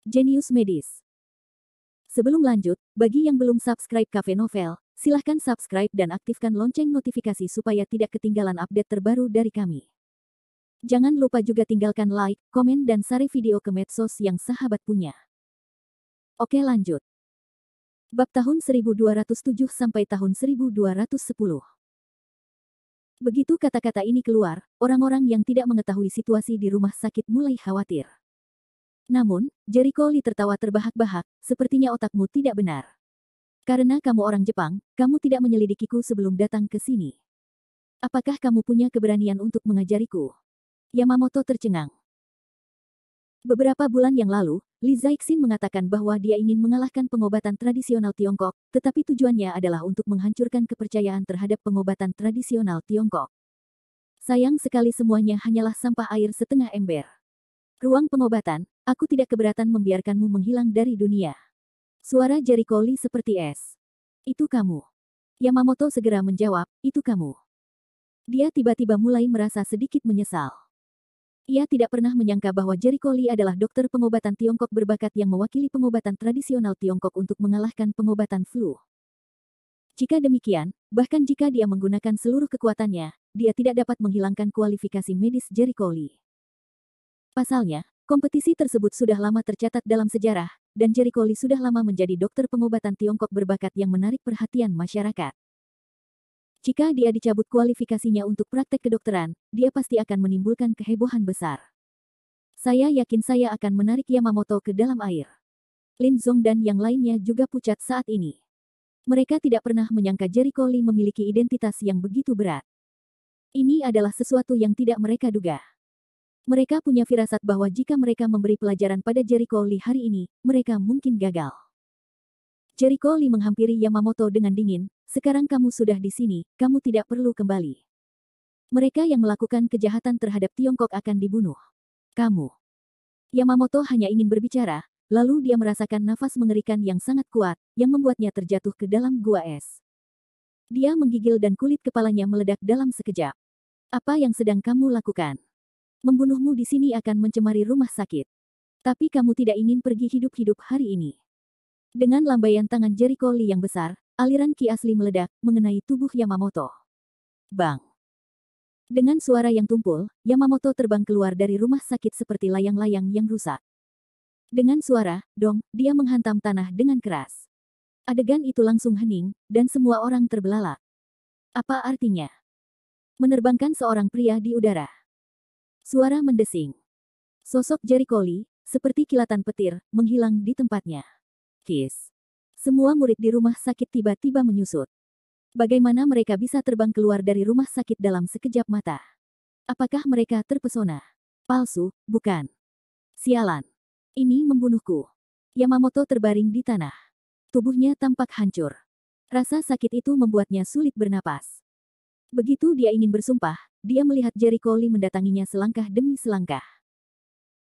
Jenius Medis. Sebelum lanjut, bagi yang belum subscribe Cafe Novel, silahkan subscribe dan aktifkan lonceng notifikasi supaya tidak ketinggalan update terbaru dari kami. Jangan lupa juga tinggalkan like, komen dan share video ke medsos yang sahabat punya. Oke lanjut. Bab tahun 1207 sampai tahun 1210. Begitu kata-kata ini keluar, orang-orang yang tidak mengetahui situasi di rumah sakit mulai khawatir. Namun, Jericho Lee tertawa terbahak-bahak, sepertinya otakmu tidak benar. Karena kamu orang Jepang, kamu tidak menyelidikiku sebelum datang ke sini. Apakah kamu punya keberanian untuk mengajariku? Yamamoto tercengang. Beberapa bulan yang lalu, Li Zixin mengatakan bahwa dia ingin mengalahkan pengobatan tradisional Tiongkok, tetapi tujuannya adalah untuk menghancurkan kepercayaan terhadap pengobatan tradisional Tiongkok. Sayang sekali semuanya hanyalah sampah air setengah ember. Ruang pengobatan, aku tidak keberatan membiarkanmu menghilang dari dunia. Suara Jericho Lee seperti es. Itu kamu. Yamamoto segera menjawab, itu kamu. Dia tiba-tiba mulai merasa sedikit menyesal. Ia tidak pernah menyangka bahwa Jericho Lee adalah dokter pengobatan Tiongkok berbakat yang mewakili pengobatan tradisional Tiongkok untuk mengalahkan pengobatan flu. Jika demikian, bahkan jika dia menggunakan seluruh kekuatannya, dia tidak dapat menghilangkan kualifikasi medis Jericho Lee. Pasalnya, kompetisi tersebut sudah lama tercatat dalam sejarah, dan Jericho Lee sudah lama menjadi dokter pengobatan Tiongkok berbakat yang menarik perhatian masyarakat. Jika dia dicabut kualifikasinya untuk praktek kedokteran, dia pasti akan menimbulkan kehebohan besar. Saya yakin saya akan menarik Yamamoto ke dalam air. Lin Zong dan yang lainnya juga pucat saat ini. Mereka tidak pernah menyangka Jericho Lee memiliki identitas yang begitu berat. Ini adalah sesuatu yang tidak mereka duga. Mereka punya firasat bahwa jika mereka memberi pelajaran pada Jericho Lee hari ini, mereka mungkin gagal. Jericho Lee menghampiri Yamamoto dengan dingin, sekarang kamu sudah di sini, kamu tidak perlu kembali. Mereka yang melakukan kejahatan terhadap Tiongkok akan dibunuh. Kamu. Yamamoto hanya ingin berbicara, lalu dia merasakan nafas mengerikan yang sangat kuat, yang membuatnya terjatuh ke dalam gua es. Dia menggigil dan kulit kepalanya meledak dalam sekejap. Apa yang sedang kamu lakukan? Membunuhmu di sini akan mencemari rumah sakit. Tapi kamu tidak ingin pergi hidup-hidup hari ini. Dengan lambaian tangan Jericho Lee yang besar, aliran ki asli meledak, mengenai tubuh Yamamoto. Bang! Dengan suara yang tumpul, Yamamoto terbang keluar dari rumah sakit seperti layang-layang yang rusak. Dengan suara, dong, dia menghantam tanah dengan keras. Adegan itu langsung hening, dan semua orang terbelalak. Apa artinya? Menerbangkan seorang pria di udara. Suara mendesing. Sosok Jericho Lee, seperti kilatan petir, menghilang di tempatnya. Kiss. Semua murid di rumah sakit tiba-tiba menyusut. Bagaimana mereka bisa terbang keluar dari rumah sakit dalam sekejap mata? Apakah mereka terpesona? Palsu, bukan. Sialan. Ini membunuhku. Yamamoto terbaring di tanah. Tubuhnya tampak hancur. Rasa sakit itu membuatnya sulit bernapas. Begitu dia ingin bersumpah, dia melihat Jericho Lee mendatanginya selangkah demi selangkah.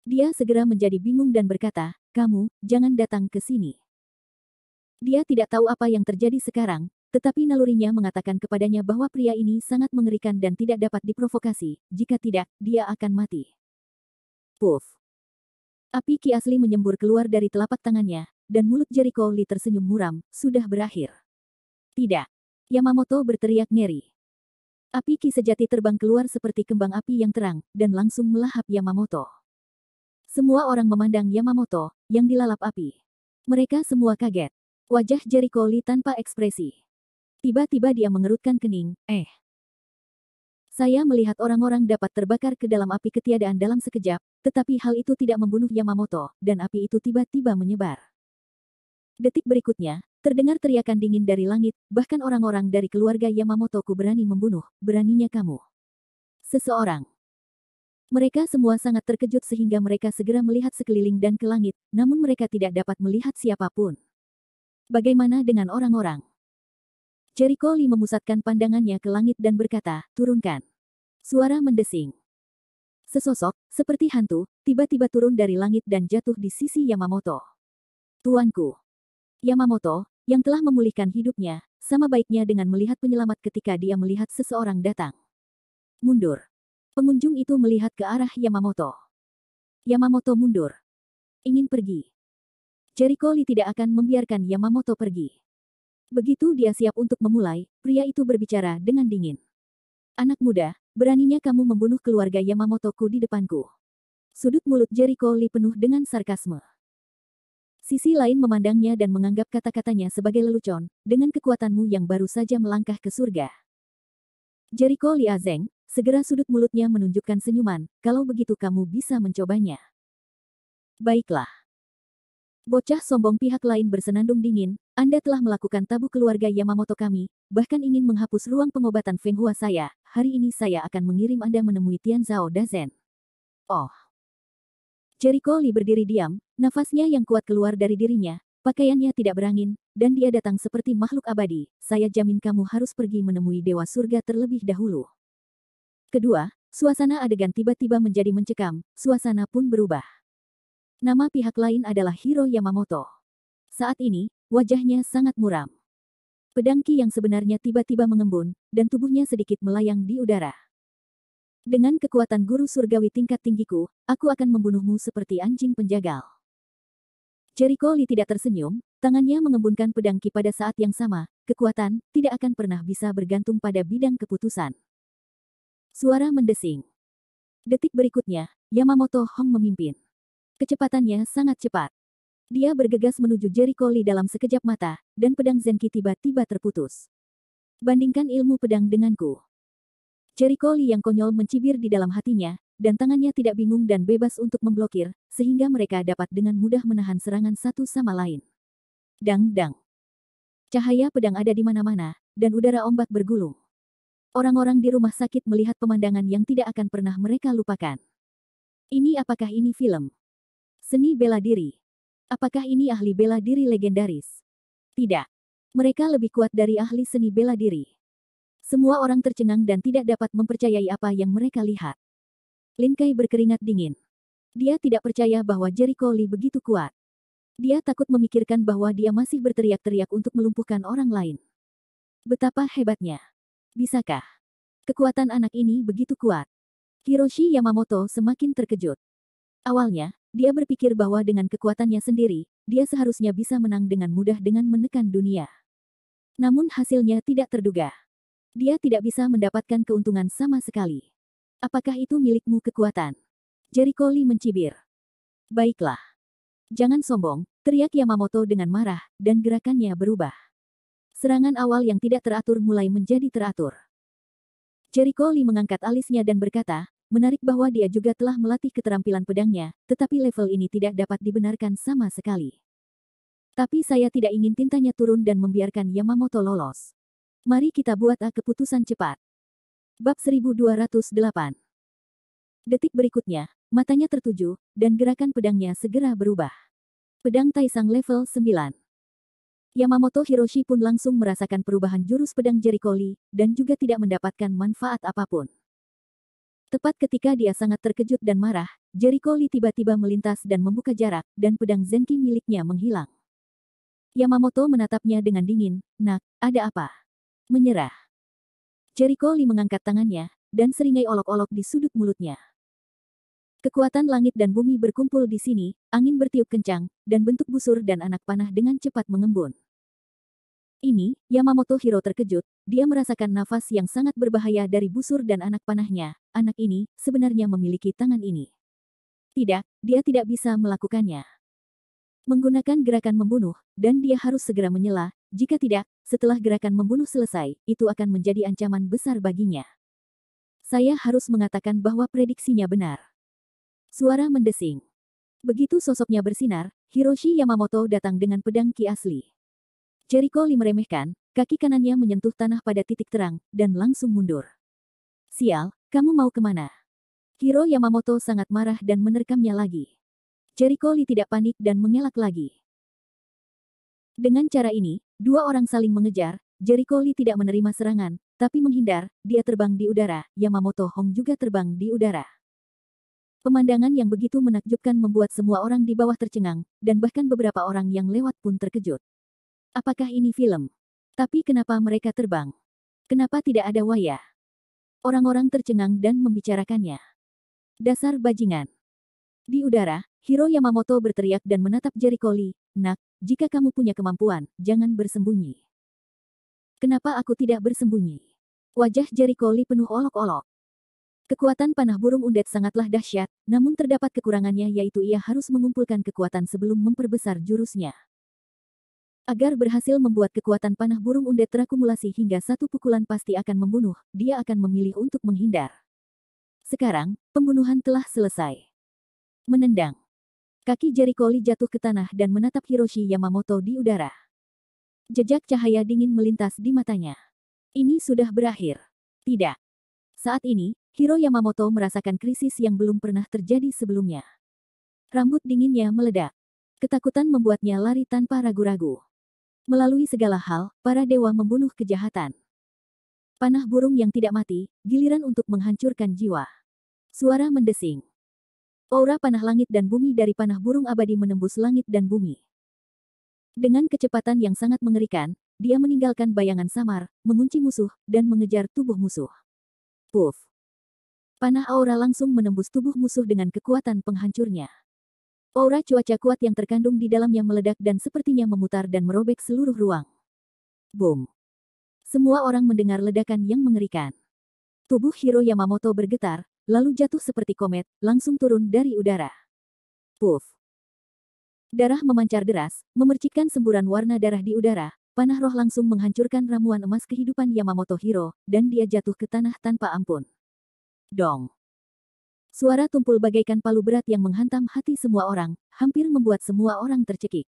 Dia segera menjadi bingung dan berkata, kamu, jangan datang ke sini. Dia tidak tahu apa yang terjadi sekarang, tetapi nalurinya mengatakan kepadanya bahwa pria ini sangat mengerikan dan tidak dapat diprovokasi, jika tidak, dia akan mati. Puff. Api ki asli menyembur keluar dari telapak tangannya, dan mulut Jericho Lee tersenyum muram, sudah berakhir. Tidak. Yamamoto berteriak ngeri. Api ki sejati terbang keluar seperti kembang api yang terang, dan langsung melahap Yamamoto. Semua orang memandang Yamamoto, yang dilalap api. Mereka semua kaget. Wajah Jericho Lee tanpa ekspresi. Tiba-tiba dia mengerutkan kening, Saya melihat orang-orang dapat terbakar ke dalam api ketiadaan dalam sekejap, tetapi hal itu tidak membunuh Yamamoto, dan api itu tiba-tiba menyebar. Detik berikutnya, terdengar teriakan dingin dari langit, bahkan orang-orang dari keluarga Yamamoto-ku berani membunuh, beraninya kamu. Seseorang. Mereka semua sangat terkejut sehingga mereka segera melihat sekeliling dan ke langit, namun mereka tidak dapat melihat siapapun. Bagaimana dengan orang-orang? Jericho Lee memusatkan pandangannya ke langit dan berkata, turunkan. Suara mendesing. Sesosok, seperti hantu, tiba-tiba turun dari langit dan jatuh di sisi Yamamoto. Tuanku. Yamamoto, yang telah memulihkan hidupnya, sama baiknya dengan melihat penyelamat ketika dia melihat seseorang datang. Mundur. Pengunjung itu melihat ke arah Yamamoto. Yamamoto mundur. Ingin pergi. Jericho Lee tidak akan membiarkan Yamamoto pergi. Begitu dia siap untuk memulai, pria itu berbicara dengan dingin. Anak muda, beraninya kamu membunuh keluarga Yamamoto-ku di depanku. Sudut mulut Jericho Lee penuh dengan sarkasme. Sisi lain memandangnya dan menganggap kata-katanya sebagai lelucon, dengan kekuatanmu yang baru saja melangkah ke surga. Jericho Lee Azeng, segera sudut mulutnya menunjukkan senyuman, kalau begitu kamu bisa mencobanya. Baiklah. Bocah sombong pihak lain bersenandung dingin, Anda telah melakukan tabu keluarga Yamamoto kami, bahkan ingin menghapus ruang pengobatan Feng Hua saya, hari ini saya akan mengirim Anda menemui Tian Zhao Dazen. Oh. Jericho Lee berdiri diam, nafasnya yang kuat keluar dari dirinya, pakaiannya tidak berangin, dan dia datang seperti makhluk abadi, saya jamin kamu harus pergi menemui Dewa Surga terlebih dahulu. Kedua, suasana adegan tiba-tiba menjadi mencekam, suasana pun berubah. Nama pihak lain adalah Hiro Yamamoto. Saat ini, wajahnya sangat muram. Pedang Ki yang sebenarnya tiba-tiba mengembun, dan tubuhnya sedikit melayang di udara. Dengan kekuatan guru surgawi tingkat tinggiku, aku akan membunuhmu seperti anjing penjagal. Jericho Lee tidak tersenyum, tangannya mengembunkan pedang Ki pada saat yang sama, kekuatan tidak akan pernah bisa bergantung pada bidang keputusan. Suara mendesing. Detik berikutnya, Yamamoto Hong memimpin. Kecepatannya sangat cepat. Dia bergegas menuju Jericho Lee dalam sekejap mata, dan pedang Zenki tiba-tiba terputus. Bandingkan ilmu pedang denganku. Jericho Lee yang konyol mencibir di dalam hatinya, dan tangannya tidak bingung dan bebas untuk memblokir, sehingga mereka dapat dengan mudah menahan serangan satu sama lain. Dang-dang. Cahaya pedang ada di mana-mana, dan udara ombak bergulung. Orang-orang di rumah sakit melihat pemandangan yang tidak akan pernah mereka lupakan. Apakah ini film? Seni bela diri. Apakah ini ahli bela diri legendaris? Tidak. Mereka lebih kuat dari ahli seni bela diri. Semua orang tercengang dan tidak dapat mempercayai apa yang mereka lihat. Lin Kai berkeringat dingin. Dia tidak percaya bahwa Jericho Lee begitu kuat. Dia takut memikirkan bahwa dia masih berteriak-teriak untuk melumpuhkan orang lain. Betapa hebatnya. Bisakah? Kekuatan anak ini begitu kuat. Hiroshi Yamamoto semakin terkejut. Awalnya, dia berpikir bahwa dengan kekuatannya sendiri, dia seharusnya bisa menang dengan mudah dengan menekan dunia. Namun hasilnya tidak terduga. Dia tidak bisa mendapatkan keuntungan sama sekali. Apakah itu milikmu kekuatan? Jericho Lee mencibir. Baiklah. Jangan sombong, teriak Yamamoto dengan marah, dan gerakannya berubah. Serangan awal yang tidak teratur mulai menjadi teratur. Jericho Lee mengangkat alisnya dan berkata, menarik bahwa dia juga telah melatih keterampilan pedangnya, tetapi level ini tidak dapat dibenarkan sama sekali. Tapi saya tidak ingin tintanya turun dan membiarkan Yamamoto lolos. Mari kita buat keputusan cepat. Bab 1208. Detik berikutnya, matanya tertuju, dan gerakan pedangnya segera berubah. Pedang Taisang level 9. Yamamoto Hiroshi pun langsung merasakan perubahan jurus pedang Jericho Lee, dan juga tidak mendapatkan manfaat apapun. Tepat ketika dia sangat terkejut dan marah, Jericho Lee tiba-tiba melintas dan membuka jarak, dan pedang Zenki miliknya menghilang. Yamamoto menatapnya dengan dingin, "Nak, ada apa?" Menyerah. Jericho Lee mengangkat tangannya, dan seringai olok-olok di sudut mulutnya. Kekuatan langit dan bumi berkumpul di sini, angin bertiup kencang, dan bentuk busur dan anak panah dengan cepat mengembun. Yamamoto Hiro terkejut, dia merasakan nafas yang sangat berbahaya dari busur dan anak panahnya. Anak ini sebenarnya memiliki tangan ini. Tidak, dia tidak bisa melakukannya. Menggunakan gerakan membunuh, dan dia harus segera menyela, jika tidak, setelah gerakan membunuh selesai, itu akan menjadi ancaman besar baginya. Saya harus mengatakan bahwa prediksinya benar. Suara mendesing. Begitu sosoknya bersinar, Hiroshi Yamamoto datang dengan pedang Ki asli. Jericho Lee meremehkan, kaki kanannya menyentuh tanah pada titik terang, dan langsung mundur. Sial, kamu mau kemana? Hiro Yamamoto sangat marah dan menerkamnya lagi. Jericho Lee tidak panik dan mengelak lagi. Dengan cara ini, dua orang saling mengejar, Jericho Lee tidak menerima serangan, tapi menghindar, dia terbang di udara, Yamamoto Hong juga terbang di udara. Pemandangan yang begitu menakjubkan membuat semua orang di bawah tercengang, dan bahkan beberapa orang yang lewat pun terkejut. Apakah ini film? Tapi kenapa mereka terbang? Kenapa tidak ada wayah? Orang-orang tercengang dan membicarakannya. Dasar bajingan. Di udara, Hiro Yamamoto berteriak dan menatap Jericho Lee. Nak, jika kamu punya kemampuan, jangan bersembunyi. Kenapa aku tidak bersembunyi? Wajah Jericho Lee penuh olok-olok. Kekuatan panah burung undead sangatlah dahsyat, namun terdapat kekurangannya yaitu ia harus mengumpulkan kekuatan sebelum memperbesar jurusnya. Agar berhasil membuat kekuatan panah burung undead terakumulasi hingga satu pukulan pasti akan membunuh, dia akan memilih untuk menghindar. Sekarang, pembunuhan telah selesai. Menendang. Kaki Jericho Lee jatuh ke tanah dan menatap Hiroshi Yamamoto di udara. Jejak cahaya dingin melintas di matanya. Ini sudah berakhir. Tidak. Saat ini, Hiro Yamamoto merasakan krisis yang belum pernah terjadi sebelumnya. Rambut dinginnya meledak. Ketakutan membuatnya lari tanpa ragu-ragu. Melalui segala hal, para dewa membunuh kejahatan. Panah burung yang tidak mati, giliran untuk menghancurkan jiwa. Suara mendesing. Aura panah langit dan bumi dari panah burung abadi menembus langit dan bumi. Dengan kecepatan yang sangat mengerikan, dia meninggalkan bayangan samar, mengunci musuh, dan mengejar tubuh musuh. Puff. Panah aura langsung menembus tubuh musuh dengan kekuatan penghancurnya. Aura cuaca kuat yang terkandung di dalamnya meledak dan sepertinya memutar dan merobek seluruh ruang. Boom. Semua orang mendengar ledakan yang mengerikan. Tubuh Hiro Yamamoto bergetar, lalu jatuh seperti komet, langsung turun dari udara. Puff. Darah memancar deras, memercikkan semburan warna darah di udara, panah roh langsung menghancurkan ramuan emas kehidupan Yamamoto Hiro, dan dia jatuh ke tanah tanpa ampun. Dong. Suara tumpul bagaikan palu berat yang menghantam hati semua orang, hampir membuat semua orang tercekik.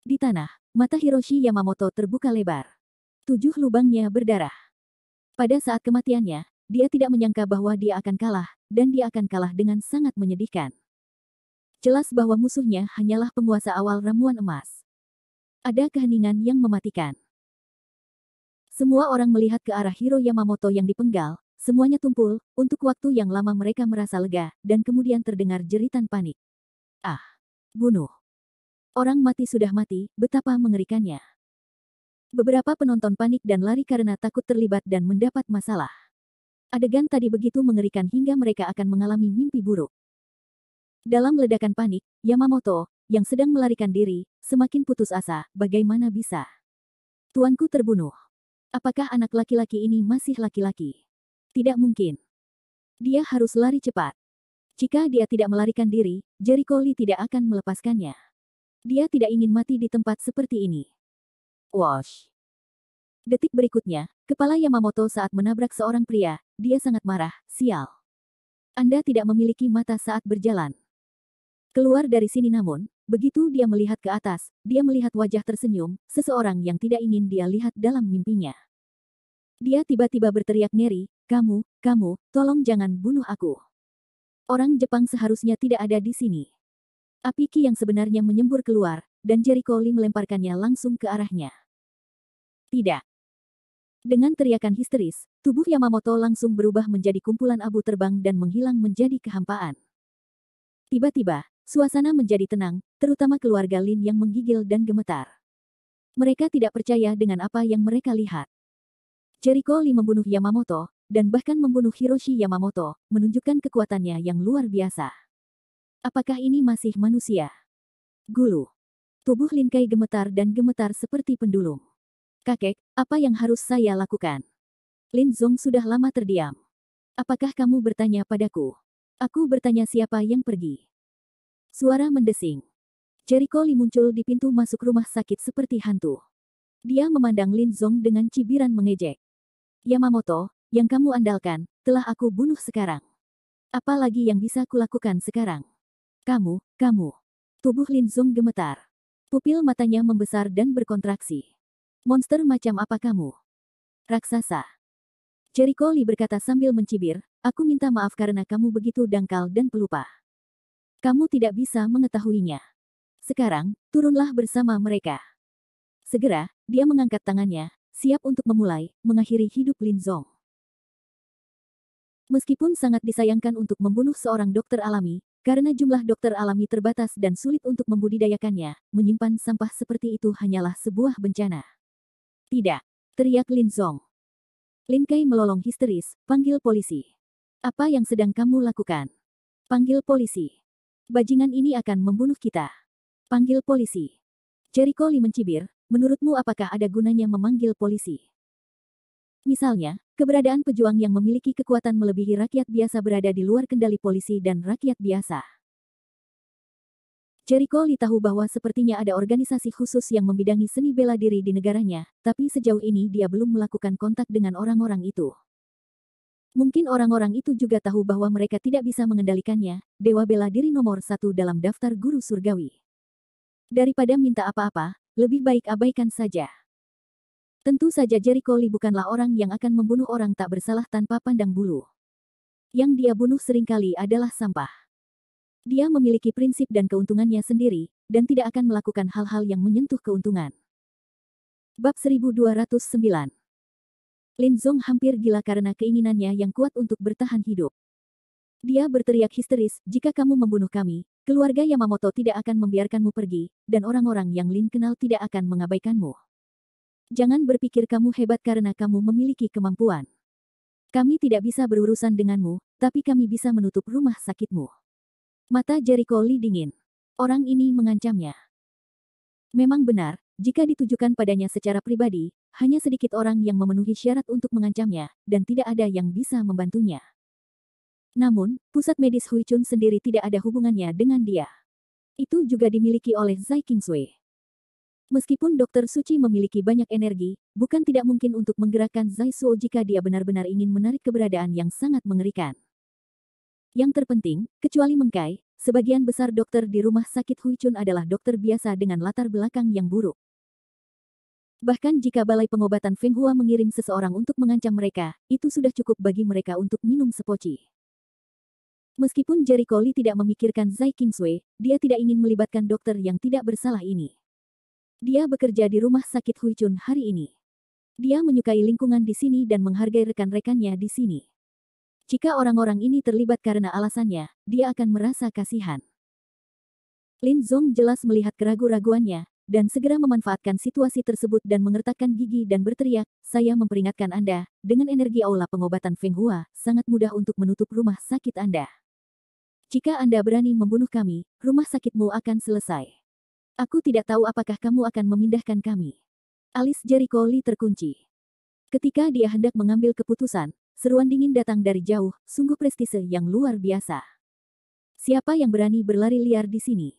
Di tanah, mata Hiroshi Yamamoto terbuka lebar. 7 lubangnya berdarah. Pada saat kematiannya, dia tidak menyangka bahwa dia akan kalah, dan dia akan kalah dengan sangat menyedihkan. Jelas bahwa musuhnya hanyalah penguasa awal ramuan emas. Ada keheningan yang mematikan. Semua orang melihat ke arah Hiro Yamamoto yang dipenggal. Semuanya tumpul, untuk waktu yang lama mereka merasa lega, dan kemudian terdengar jeritan panik. Ah! Bunuh! Orang mati sudah mati, betapa mengerikannya. Beberapa penonton panik dan lari karena takut terlibat dan mendapat masalah. Adegan tadi begitu mengerikan hingga mereka akan mengalami mimpi buruk. Dalam ledakan panik, Yamamoto, yang sedang melarikan diri, semakin putus asa, bagaimana bisa? Tuanku terbunuh. Apakah anak laki-laki ini masih laki-laki? Tidak mungkin. Dia harus lari cepat. Jika dia tidak melarikan diri, Jericho Lee tidak akan melepaskannya. Dia tidak ingin mati di tempat seperti ini. Wash. Detik berikutnya, kepala Yamamoto saat menabrak seorang pria, dia sangat marah, sial. Anda tidak memiliki mata saat berjalan. Keluar dari sini namun, begitu dia melihat ke atas, dia melihat wajah tersenyum, seseorang yang tidak ingin dia lihat dalam mimpinya. Dia tiba-tiba berteriak ngeri, kamu, tolong jangan bunuh aku. Orang Jepang seharusnya tidak ada di sini. Api Ki yang sebenarnya menyembur keluar, dan Jericho Lee melemparkannya langsung ke arahnya. Tidak. Dengan teriakan histeris, tubuh Yamamoto langsung berubah menjadi kumpulan abu terbang dan menghilang menjadi kehampaan. Tiba-tiba, suasana menjadi tenang, terutama keluarga Lin yang menggigil dan gemetar. Mereka tidak percaya dengan apa yang mereka lihat. Jericho Lee membunuh Yamamoto, dan bahkan membunuh Hiroshi Yamamoto, menunjukkan kekuatannya yang luar biasa. Apakah ini masih manusia? Gulu. Tubuh Lin Kai gemetar dan gemetar seperti pendulum. Kakek, apa yang harus saya lakukan? Lin Zong sudah lama terdiam. Apakah kamu bertanya padaku? Aku bertanya siapa yang pergi. Suara mendesing. Jericho Lee muncul di pintu masuk rumah sakit seperti hantu. Dia memandang Lin Zong dengan cibiran mengejek. Yamamoto, yang kamu andalkan, telah aku bunuh sekarang. Apa lagi yang bisa kulakukan sekarang? Kamu. Tubuh Lin Zong gemetar. Pupil matanya membesar dan berkontraksi. Monster macam apa kamu? Raksasa. Jericho Lee berkata sambil mencibir, aku minta maaf karena kamu begitu dangkal dan pelupa. Kamu tidak bisa mengetahuinya. Sekarang, turunlah bersama mereka. Segera, dia mengangkat tangannya, siap untuk memulai, mengakhiri hidup Lin Zong. Meskipun sangat disayangkan untuk membunuh seorang dokter alami, karena jumlah dokter alami terbatas dan sulit untuk membudidayakannya, menyimpan sampah seperti itu hanyalah sebuah bencana. Tidak, teriak Lin Zong. Lin Kai melolong histeris, panggil polisi. Apa yang sedang kamu lakukan? Panggil polisi. Bajingan ini akan membunuh kita. Panggil polisi. Jericho Lee mencibir, menurutmu apakah ada gunanya memanggil polisi? Misalnya, keberadaan pejuang yang memiliki kekuatan melebihi rakyat biasa berada di luar kendali polisi dan rakyat biasa. Jericho Lee tahu bahwa sepertinya ada organisasi khusus yang membidangi seni bela diri di negaranya, tapi sejauh ini dia belum melakukan kontak dengan orang-orang itu. Mungkin orang-orang itu juga tahu bahwa mereka tidak bisa mengendalikannya, dewa bela diri nomor 1 dalam daftar guru surgawi. Daripada minta apa-apa, lebih baik abaikan saja. Tentu saja Jericho Lee bukanlah orang yang akan membunuh orang tak bersalah tanpa pandang bulu. Yang dia bunuh seringkali adalah sampah. Dia memiliki prinsip dan keuntungannya sendiri, dan tidak akan melakukan hal-hal yang menyentuh keuntungan. Bab 1209. Lin Zong hampir gila karena keinginannya yang kuat untuk bertahan hidup. Dia berteriak histeris, jika kamu membunuh kami, keluarga Yamamoto tidak akan membiarkanmu pergi, dan orang-orang yang Lin kenal tidak akan mengabaikanmu. Jangan berpikir kamu hebat karena kamu memiliki kemampuan. Kami tidak bisa berurusan denganmu, tapi kami bisa menutup rumah sakitmu. Mata Jericho Lee dingin. Orang ini mengancamnya. Memang benar, jika ditujukan padanya secara pribadi, hanya sedikit orang yang memenuhi syarat untuk mengancamnya, dan tidak ada yang bisa membantunya. Namun, pusat medis Huichun sendiri tidak ada hubungannya dengan dia. Itu juga dimiliki oleh Zai Qingsui. Meskipun Dokter Suci memiliki banyak energi, bukan tidak mungkin untuk menggerakkan Zai Suo jika dia benar-benar ingin menarik keberadaan yang sangat mengerikan. Yang terpenting, kecuali Mengkai, sebagian besar dokter di rumah sakit Huichun adalah dokter biasa dengan latar belakang yang buruk. Bahkan jika balai pengobatan Feng Hua mengirim seseorang untuk mengancam mereka, itu sudah cukup bagi mereka untuk minum sepoci. Meskipun Jericho Lee tidak memikirkan Zai Qingsui, dia tidak ingin melibatkan dokter yang tidak bersalah ini. Dia bekerja di rumah sakit Huichun hari ini. Dia menyukai lingkungan di sini dan menghargai rekan-rekannya di sini. Jika orang-orang ini terlibat karena alasannya, dia akan merasa kasihan. Lin Zong jelas melihat keraguan-raguannya, dan segera memanfaatkan situasi tersebut dan mengertakkan gigi dan berteriak, saya memperingatkan Anda, dengan energi aula pengobatan Feng Hua, sangat mudah untuk menutup rumah sakit Anda. Jika Anda berani membunuh kami, rumah sakitmu akan selesai. Aku tidak tahu apakah kamu akan memindahkan kami. Alis Jericho Lee terkunci. Ketika dia hendak mengambil keputusan, seruan dingin datang dari jauh, sungguh prestise yang luar biasa. Siapa yang berani berlari liar di sini?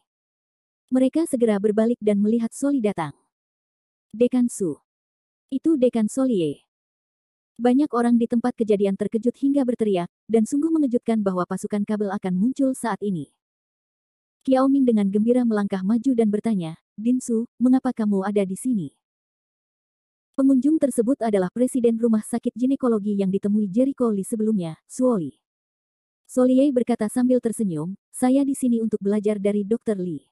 Mereka segera berbalik dan melihat Soli datang. Dekan Su. Itu Dekan Solie. Banyak orang di tempat kejadian terkejut hingga berteriak, dan sungguh mengejutkan bahwa pasukan kabel akan muncul saat ini. Qiao Ming dengan gembira melangkah maju dan bertanya, Din Su, mengapa kamu ada di sini? Pengunjung tersebut adalah Presiden Rumah Sakit Ginekologi yang ditemui Jericho Lee sebelumnya, Suoli. Solie berkata sambil tersenyum, saya di sini untuk belajar dari Dr. Lee.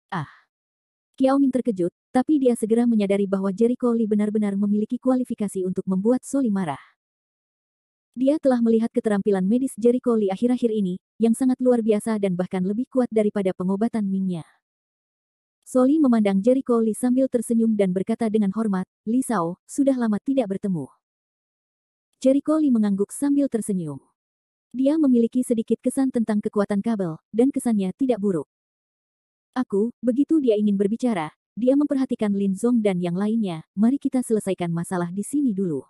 Ah. Qiao Ming terkejut, tapi dia segera menyadari bahwa Jericho Lee benar-benar memiliki kualifikasi untuk membuat Soli marah. Dia telah melihat keterampilan medis Jericho Lee akhir-akhir ini, yang sangat luar biasa dan bahkan lebih kuat daripada pengobatan Ming-nya. Soli memandang Jericho Lee sambil tersenyum dan berkata dengan hormat, Li Sao, sudah lama tidak bertemu. Jericho Lee mengangguk sambil tersenyum. Dia memiliki sedikit kesan tentang kekuatan kabel, dan kesannya tidak buruk. Begitu dia ingin berbicara, dia memperhatikan Lin Zong dan yang lainnya, mari kita selesaikan masalah di sini dulu.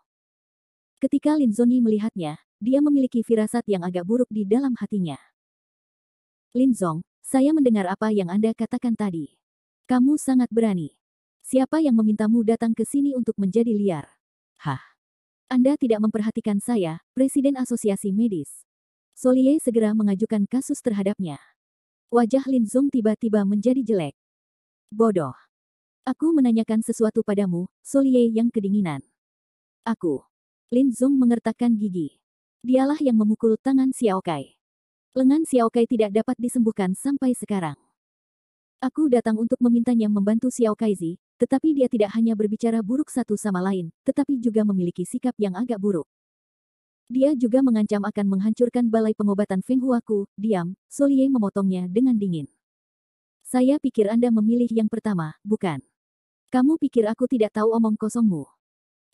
Ketika Lin Zonyi melihatnya, dia memiliki firasat yang agak buruk di dalam hatinya. Lin Zong, saya mendengar apa yang Anda katakan tadi. Kamu sangat berani. Siapa yang memintamu datang ke sini untuk menjadi liar? Hah? Anda tidak memperhatikan saya, Presiden Asosiasi Medis. Solie segera mengajukan kasus terhadapnya. Wajah Lin Zong tiba-tiba menjadi jelek. Bodoh. Aku menanyakan sesuatu padamu, Solie yang kedinginan. Lin Zong mengertakkan gigi. Dialah yang memukul tangan Xiao Kai. Lengan Xiao Kai tidak dapat disembuhkan sampai sekarang. Aku datang untuk memintanya membantu Xiao Kaizi, tetapi dia tidak hanya berbicara buruk satu sama lain, tetapi juga memiliki sikap yang agak buruk. Dia juga mengancam akan menghancurkan balai pengobatan Feng Huaku. Diam, Solie memotongnya dengan dingin. Saya pikir Anda memilih yang pertama, bukan? Kamu pikir aku tidak tahu omong kosongmu?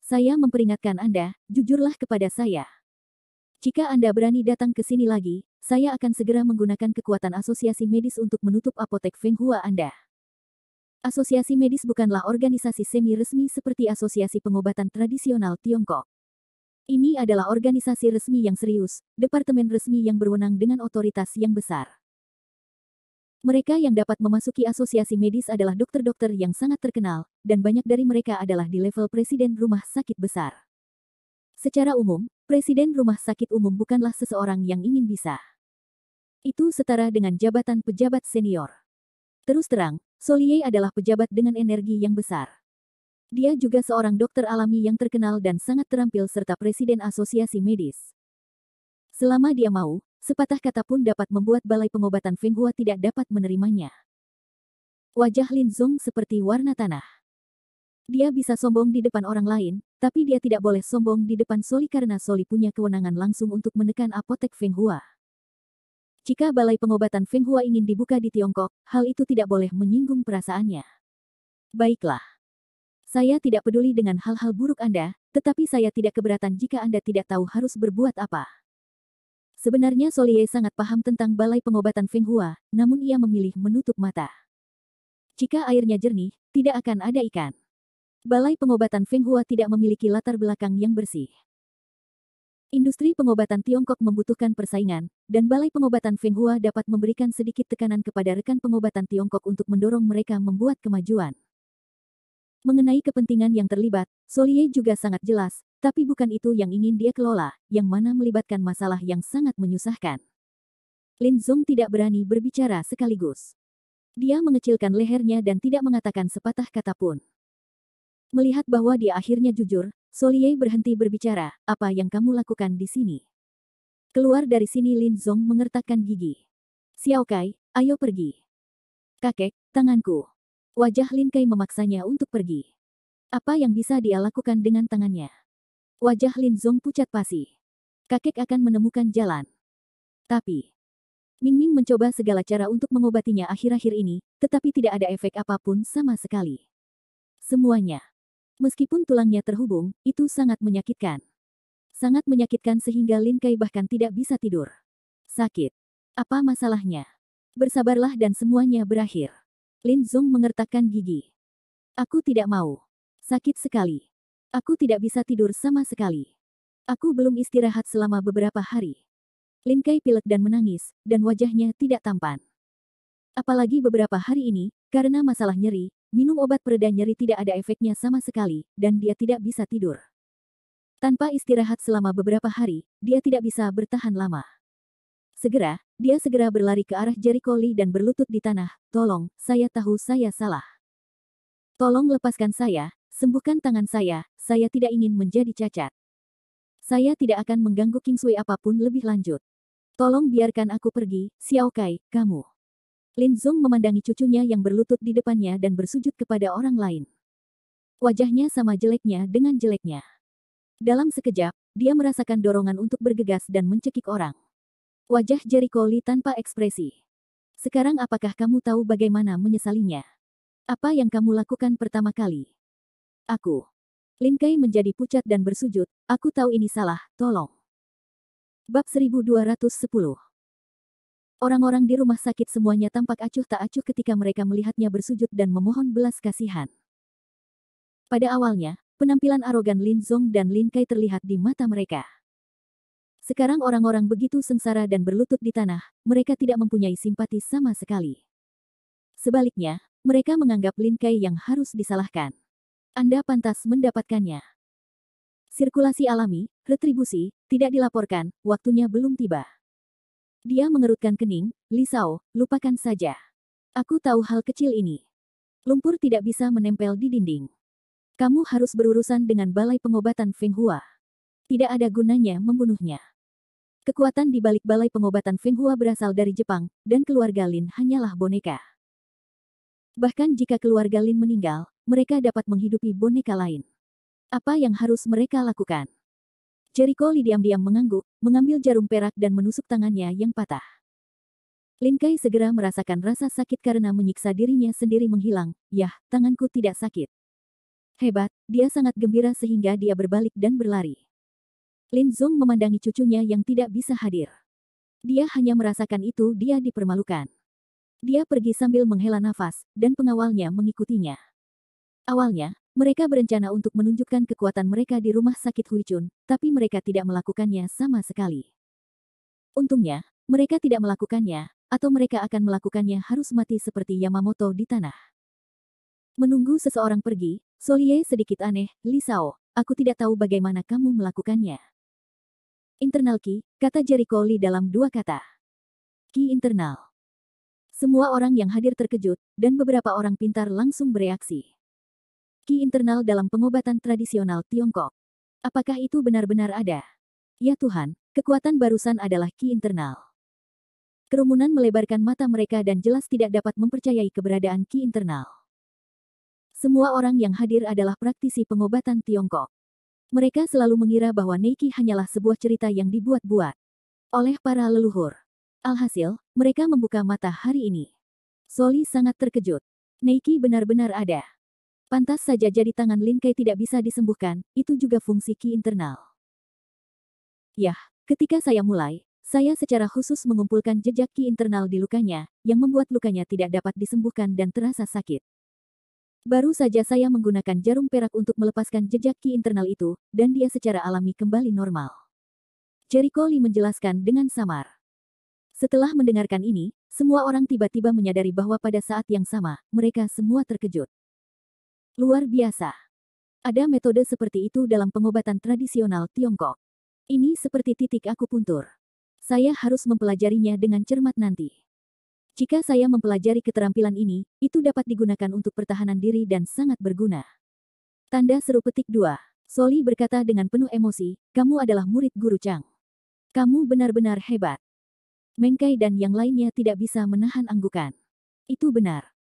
Saya memperingatkan Anda, jujurlah kepada saya. Jika Anda berani datang ke sini lagi, saya akan segera menggunakan kekuatan asosiasi medis untuk menutup apotek Feng Hua Anda. Asosiasi medis bukanlah organisasi semi-resmi seperti Asosiasi Pengobatan Tradisional Tiongkok. Ini adalah organisasi resmi yang serius, departemen resmi yang berwenang dengan otoritas yang besar. Mereka yang dapat memasuki asosiasi medis adalah dokter-dokter yang sangat terkenal, dan banyak dari mereka adalah di level presiden rumah sakit besar. Secara umum, presiden rumah sakit umum bukanlah seseorang yang ingin bisa. Itu setara dengan jabatan pejabat senior. Terus terang, Solie adalah pejabat dengan energi yang besar. Dia juga seorang dokter alami yang terkenal dan sangat terampil serta presiden asosiasi medis. Selama dia mau, sepatah kata pun dapat membuat balai pengobatan Feng Hua tidak dapat menerimanya. Wajah Lin Zong seperti warna tanah. Dia bisa sombong di depan orang lain, tapi dia tidak boleh sombong di depan Soli karena Soli punya kewenangan langsung untuk menekan apotek Feng Hua. Jika balai pengobatan Feng Hua ingin dibuka di Tiongkok, hal itu tidak boleh menyinggung perasaannya. Baiklah. Saya tidak peduli dengan hal-hal buruk Anda, tetapi saya tidak keberatan jika Anda tidak tahu harus berbuat apa. Sebenarnya Solie sangat paham tentang balai pengobatan Feng Hua, namun ia memilih menutup mata. Jika airnya jernih, tidak akan ada ikan. Balai pengobatan Feng Hua tidak memiliki latar belakang yang bersih. Industri pengobatan Tiongkok membutuhkan persaingan, dan balai pengobatan Feng Hua dapat memberikan sedikit tekanan kepada rekan pengobatan Tiongkok untuk mendorong mereka membuat kemajuan. Mengenai kepentingan yang terlibat, Solie juga sangat jelas, tapi bukan itu yang ingin dia kelola, yang mana melibatkan masalah yang sangat menyusahkan. Lin Zong tidak berani berbicara sekaligus. Dia mengecilkan lehernya dan tidak mengatakan sepatah kata pun. Melihat bahwa dia akhirnya jujur, Solie berhenti berbicara, apa yang kamu lakukan di sini? Keluar dari sini Lin Zong mengertakkan gigi. Xiao Kai, ayo pergi. Kakek, tanganku. Wajah Lin Kai memaksanya untuk pergi. Apa yang bisa dia lakukan dengan tangannya? Wajah Lin Zong pucat pasi. Kakek akan menemukan jalan. Tapi, Ming Ming mencoba segala cara untuk mengobatinya akhir-akhir ini, tetapi tidak ada efek apapun sama sekali. Semuanya. Meskipun tulangnya terhubung, itu sangat menyakitkan. Sangat menyakitkan sehingga Lin Kai bahkan tidak bisa tidur. Sakit. Apa masalahnya? Bersabarlah dan semuanya berakhir. Lin Zong mengertakkan gigi. Aku tidak mau. Sakit sekali. Aku tidak bisa tidur sama sekali. Aku belum istirahat selama beberapa hari. Lin Kai pilek dan menangis, dan wajahnya tidak tampan. Apalagi beberapa hari ini, karena masalah nyeri, minum obat pereda nyeri tidak ada efeknya sama sekali, dan dia tidak bisa tidur. Tanpa istirahat selama beberapa hari, dia tidak bisa bertahan lama. Segera, dia segera berlari ke arah Jericho Lee dan berlutut di tanah, tolong, saya tahu saya salah. Tolong lepaskan saya, sembuhkan tangan saya tidak ingin menjadi cacat. Saya tidak akan mengganggu Kingsway apapun lebih lanjut. Tolong biarkan aku pergi, Xiao Kai, kamu. Lin Zong memandangi cucunya yang berlutut di depannya dan bersujud kepada orang lain. Wajahnya sama jeleknya dengan jeleknya. Dalam sekejap, dia merasakan dorongan untuk bergegas dan mencekik orang. Wajah Jericho Lee tanpa ekspresi. Sekarang apakah kamu tahu bagaimana menyesalinya? Apa yang kamu lakukan pertama kali? Aku. Lin Kai menjadi pucat dan bersujud, aku tahu ini salah, tolong. Bab 1210. Orang-orang di rumah sakit semuanya tampak acuh tak acuh ketika mereka melihatnya bersujud dan memohon belas kasihan. Pada awalnya, penampilan arogan Lin Zong dan Lin Kai terlihat di mata mereka. Sekarang orang-orang begitu sengsara dan berlutut di tanah, mereka tidak mempunyai simpati sama sekali. Sebaliknya, mereka menganggap Lin Kai yang harus disalahkan. Anda pantas mendapatkannya. Sirkulasi alami, retribusi, tidak dilaporkan, waktunya belum tiba. Dia mengerutkan kening, Li Sao, lupakan saja. Aku tahu hal kecil ini. Lumpur tidak bisa menempel di dinding. Kamu harus berurusan dengan balai pengobatan Feng Hua. Tidak ada gunanya membunuhnya. Kekuatan di balik balai pengobatan Feng Hua berasal dari Jepang, dan keluarga Lin hanyalah boneka. Bahkan jika keluarga Lin meninggal, mereka dapat menghidupi boneka lain. Apa yang harus mereka lakukan? Jericho Lee diam-diam mengangguk, mengambil jarum perak dan menusuk tangannya yang patah. Lin Kai segera merasakan rasa sakit karena menyiksa dirinya sendiri menghilang. Yah, tanganku tidak sakit. Hebat, dia sangat gembira sehingga dia berbalik dan berlari. Lin Zong memandangi cucunya yang tidak bisa hadir. Dia hanya merasakan itu, dia dipermalukan. Dia pergi sambil menghela nafas, dan pengawalnya mengikutinya. Awalnya, mereka berencana untuk menunjukkan kekuatan mereka di rumah sakit Huichun, tapi mereka tidak melakukannya sama sekali. Untungnya, mereka tidak melakukannya, atau mereka akan melakukannya harus mati seperti Yamamoto di tanah. Menunggu seseorang pergi, Solie sedikit aneh, Li Sao, aku tidak tahu bagaimana kamu melakukannya. Internal Qi, kata Jericho Lee dalam dua kata. Qi internal. Semua orang yang hadir terkejut, dan beberapa orang pintar langsung bereaksi. Qi internal dalam pengobatan tradisional Tiongkok. Apakah itu benar-benar ada? Ya Tuhan, kekuatan barusan adalah Qi internal. Kerumunan melebarkan mata mereka dan jelas tidak dapat mempercayai keberadaan Qi internal. Semua orang yang hadir adalah praktisi pengobatan Tiongkok. Mereka selalu mengira bahwa Neiki hanyalah sebuah cerita yang dibuat-buat oleh para leluhur. Alhasil, mereka membuka mata hari ini. Soli sangat terkejut. Neiki benar-benar ada. Pantas saja jadi tangan Lin Kai tidak bisa disembuhkan, itu juga fungsi Qi internal. Yah, ketika saya mulai, saya secara khusus mengumpulkan jejak Qi internal di lukanya, yang membuat lukanya tidak dapat disembuhkan dan terasa sakit. Baru saja saya menggunakan jarum perak untuk melepaskan jejak Qi internal itu, dan dia secara alami kembali normal. Jericho Lee menjelaskan dengan samar. Setelah mendengarkan ini, semua orang tiba-tiba menyadari bahwa pada saat yang sama, mereka semua terkejut. Luar biasa. Ada metode seperti itu dalam pengobatan tradisional Tiongkok. Ini seperti titik akupuntur. Saya harus mempelajarinya dengan cermat nanti. Jika saya mempelajari keterampilan ini, itu dapat digunakan untuk pertahanan diri dan sangat berguna. Tanda seru petik 2. Soli berkata dengan penuh emosi, kamu adalah murid Guru Chang. Kamu benar-benar hebat. Meng Kai dan yang lainnya tidak bisa menahan anggukan. Itu benar.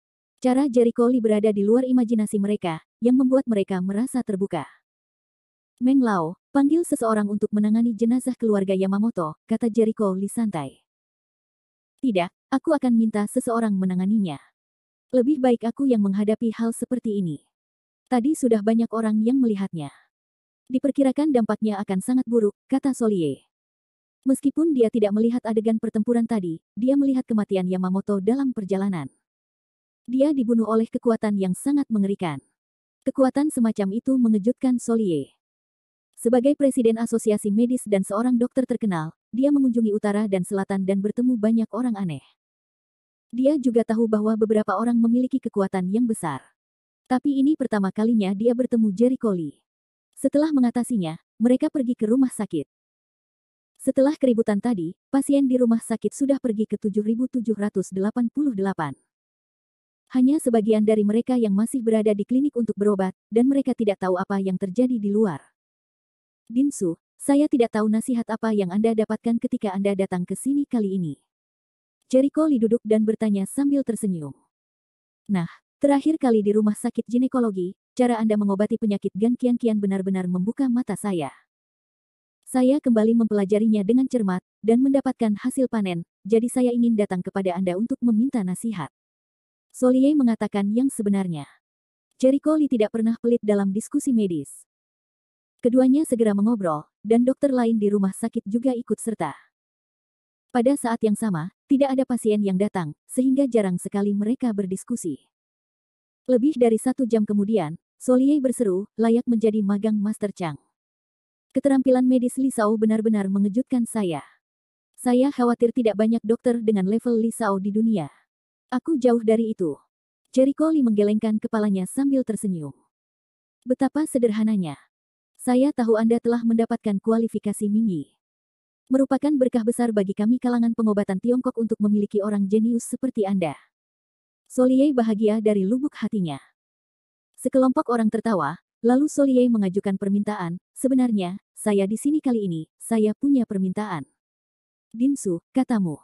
Cara Jericho Lee berada di luar imajinasi mereka, yang membuat mereka merasa terbuka. Meng Lao, panggil seseorang untuk menangani jenazah keluarga Yamamoto, kata Jericho Lee santai. Tidak, aku akan minta seseorang menanganinya. Lebih baik aku yang menghadapi hal seperti ini. Tadi sudah banyak orang yang melihatnya. Diperkirakan dampaknya akan sangat buruk, kata Solie. Meskipun dia tidak melihat adegan pertempuran tadi, dia melihat kematian Yamamoto dalam perjalanan. Dia dibunuh oleh kekuatan yang sangat mengerikan. Kekuatan semacam itu mengejutkan Solie. Sebagai presiden asosiasi medis dan seorang dokter terkenal, dia mengunjungi utara dan selatan dan bertemu banyak orang aneh. Dia juga tahu bahwa beberapa orang memiliki kekuatan yang besar. Tapi ini pertama kalinya dia bertemu Jericho Lee. Setelah mengatasinya, mereka pergi ke rumah sakit. Setelah keributan tadi, pasien di rumah sakit sudah pergi ke 7.788. Hanya sebagian dari mereka yang masih berada di klinik untuk berobat, dan mereka tidak tahu apa yang terjadi di luar. Dinsu, saya tidak tahu nasihat apa yang Anda dapatkan ketika Anda datang ke sini kali ini. Jericho Lee duduk dan bertanya sambil tersenyum. Nah, terakhir kali di rumah sakit ginekologi, cara Anda mengobati penyakit Gan Qian benar-benar membuka mata saya. Saya kembali mempelajarinya dengan cermat, dan mendapatkan hasil panen, jadi saya ingin datang kepada Anda untuk meminta nasihat. Solie mengatakan yang sebenarnya. Jericho Lee tidak pernah pelit dalam diskusi medis. Keduanya segera mengobrol, dan dokter lain di rumah sakit juga ikut serta. Pada saat yang sama, tidak ada pasien yang datang, sehingga jarang sekali mereka berdiskusi. Lebih dari 1 jam kemudian, Solie berseru, layak menjadi magang Master Chang. Keterampilan medis Li Sao benar-benar mengejutkan saya. Saya khawatir tidak banyak dokter dengan level Li Sao di dunia. Aku jauh dari itu. Jericho Lee menggelengkan kepalanya sambil tersenyum. Betapa sederhananya. Saya tahu Anda telah mendapatkan kualifikasi Mingyi. Merupakan berkah besar bagi kami kalangan pengobatan Tiongkok untuk memiliki orang jenius seperti Anda. Solie bahagia dari lubuk hatinya. Sekelompok orang tertawa, lalu Solie mengajukan permintaan, sebenarnya, saya di sini kali ini, saya punya permintaan. Dinsu, katamu.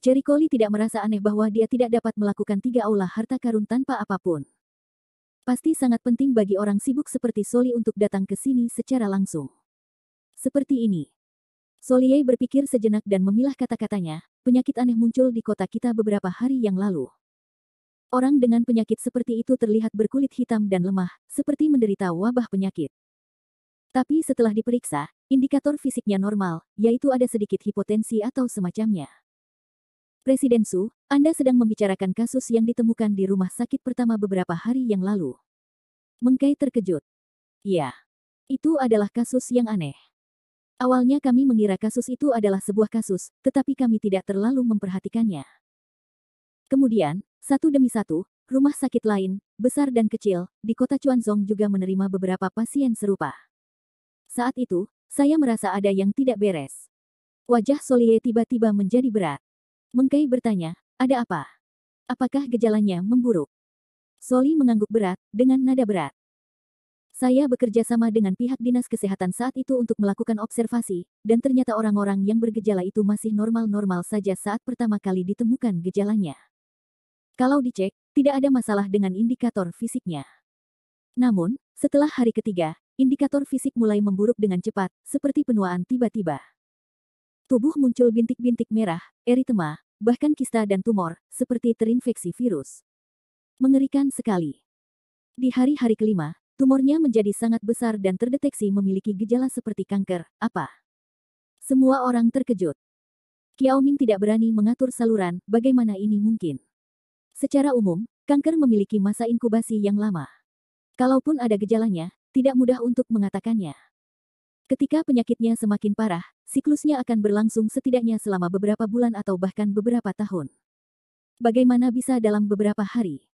Jericho Lee tidak merasa aneh bahwa dia tidak dapat melakukan 3 aula harta karun tanpa apapun. Pasti sangat penting bagi orang sibuk seperti Soli untuk datang ke sini secara langsung. Seperti ini. Solie berpikir sejenak dan memilah kata-katanya, penyakit aneh muncul di kota kita beberapa hari yang lalu. Orang dengan penyakit seperti itu terlihat berkulit hitam dan lemah, seperti menderita wabah penyakit. Tapi setelah diperiksa, indikator fisiknya normal, yaitu ada sedikit hipotensi atau semacamnya. Presiden Su, Anda sedang membicarakan kasus yang ditemukan di rumah sakit pertama beberapa hari yang lalu. Meng Kai terkejut. Ya, itu adalah kasus yang aneh. Awalnya kami mengira kasus itu adalah sebuah kasus, tetapi kami tidak terlalu memperhatikannya. Kemudian, satu demi satu, rumah sakit lain, besar dan kecil, di kota Chuanzong juga menerima beberapa pasien serupa. Saat itu, saya merasa ada yang tidak beres. Wajah Solie tiba-tiba menjadi berat. Meng Kai bertanya, ada apa? Apakah gejalanya memburuk? Soli mengangguk berat, dengan nada berat. Saya bekerja sama dengan pihak dinas kesehatan saat itu untuk melakukan observasi, dan ternyata orang-orang yang bergejala itu masih normal-normal saja saat pertama kali ditemukan gejalanya. Kalau dicek, tidak ada masalah dengan indikator fisiknya. Namun, setelah hari ketiga, indikator fisik mulai memburuk dengan cepat, seperti penuaan tiba-tiba. Tubuh muncul bintik-bintik merah, eritema, bahkan kista dan tumor, seperti terinfeksi virus. Mengerikan sekali. Di hari-hari kelima, tumornya menjadi sangat besar dan terdeteksi memiliki gejala seperti kanker. Apa? Semua orang terkejut. Qiaoming tidak berani mengatur saluran, bagaimana ini mungkin? Secara umum, kanker memiliki masa inkubasi yang lama. Kalaupun ada gejalanya, tidak mudah untuk mengatakannya. Ketika penyakitnya semakin parah, siklusnya akan berlangsung setidaknya selama beberapa bulan atau bahkan beberapa tahun. Bagaimana bisa dalam beberapa hari?